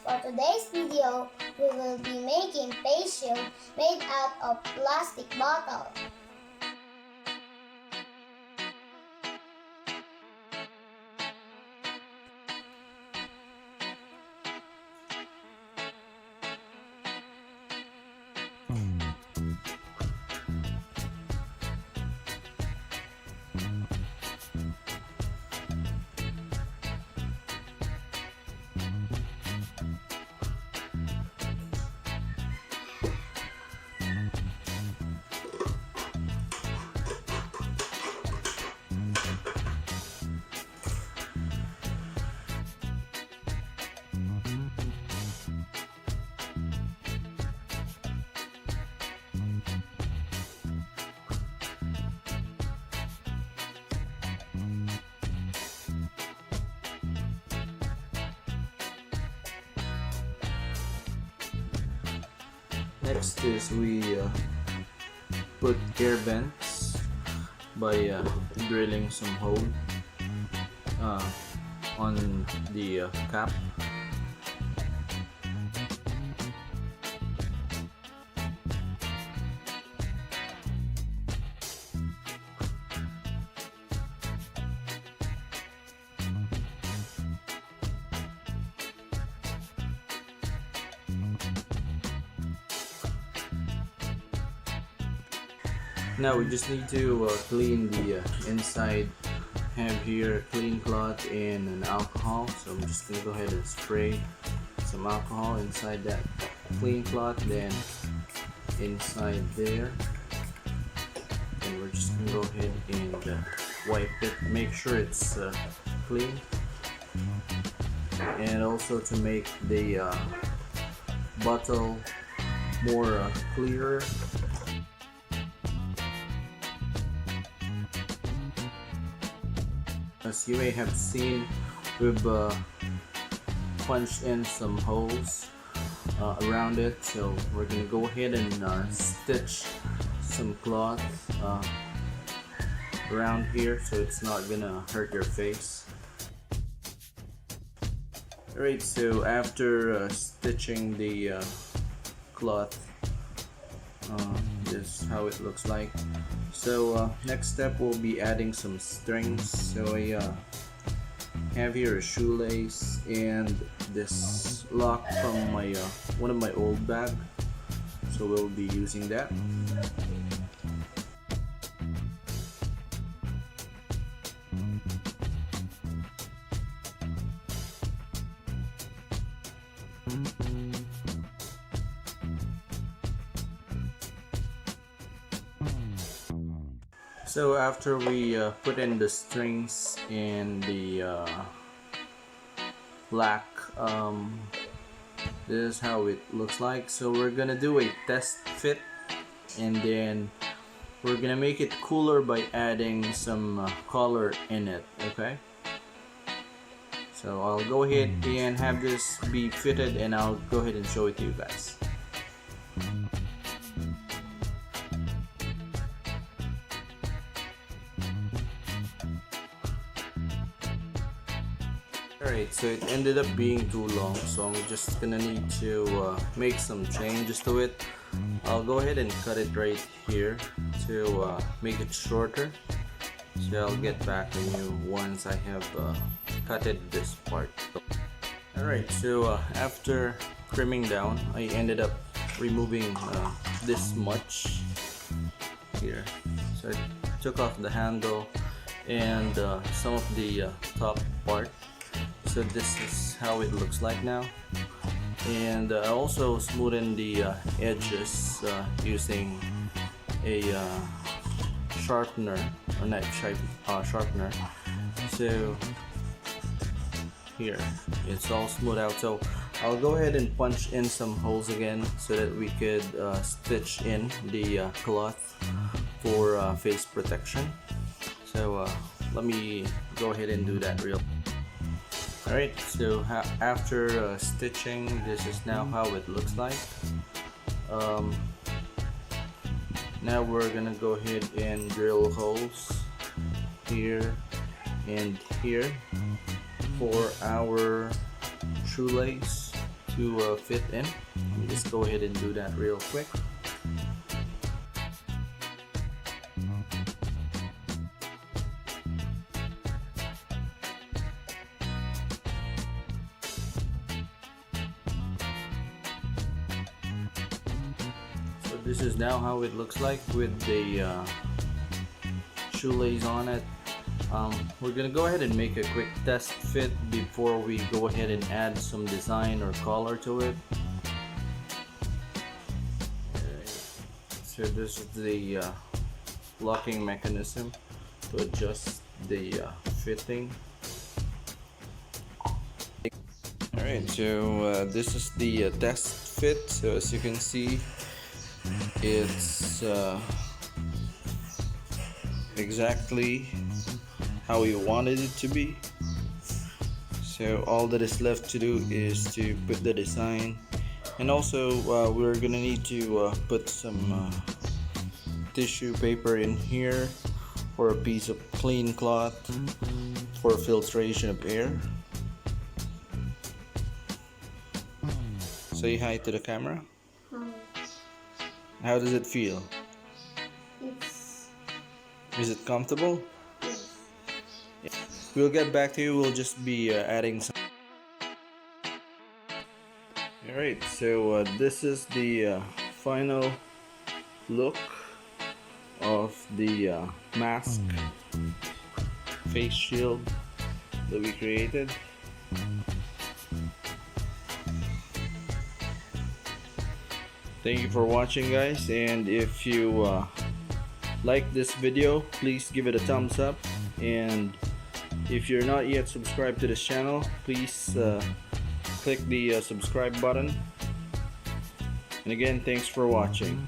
For today's video, we will be making face shield made out of plastic bottle. Next is we put air vents by drilling some hole on the cap. Now we just need to clean the inside. Have here clean cloth and an alcohol, so I'm just gonna go ahead and spray some alcohol inside that clean cloth, then inside there, and we're just gonna go ahead and wipe it, make sure it's clean, and also to make the bottle more clearer. As you may have seen, we've punched in some holes around it, so we're gonna go ahead and stitch some cloth around here so it's not gonna hurt your face. Alright, so after stitching the cloth, this is how it looks like. So next step will be adding some strings. So I have here a shoelace and this lock from my one of my old bag, so we'll be using that. So after we put in the strings and the black, this is how it looks like. So we're gonna do a test fit, and then we're gonna make it cooler by adding some color in it. Okay, so I'll go ahead and have this be fitted, and I'll go ahead and show it to you guys. Alright, so it ended up being too long, so I'm just gonna need to make some changes to it. I'll go ahead and cut it right here to make it shorter. So I'll get back to you once I have cutted this part. Alright, so after trimming down, I ended up removing this much here. So I took off the handle and some of the top part. So this is how it looks like now, and I also smoothen the edges using a sharpener, or knife sharpener. So here it's all smooth out, so I'll go ahead and punch in some holes again so that we could stitch in the cloth for face protection. So let me go ahead and do that real. Alright, so after stitching, this is now how it looks like. Now we're gonna go ahead and drill holes here and here for our shoelace to fit in. Let me just go ahead and do that real quick. So this is now how it looks like with the shoelace on it. We're gonna go ahead and make a quick test fit before we go ahead and add some design or color to it. So this is the locking mechanism to adjust the fitting. Alright, so this is the test fit. So as you can see, it's exactly how we wanted it to be. So all that is left to do is to put the design, and also we're gonna need to put some tissue paper in here, or a piece of clean cloth for filtration of air. Say hi to the camera. How does it feel? Is it comfortable? Yeah. We'll get back to you. We'll just be adding some. Alright, so this is the final look of the mask face shield that we created. Thank you for watching, guys, and if you like this video, please give it a thumbs up, and if you're not yet subscribed to this channel, please click the subscribe button. And again, thanks for watching.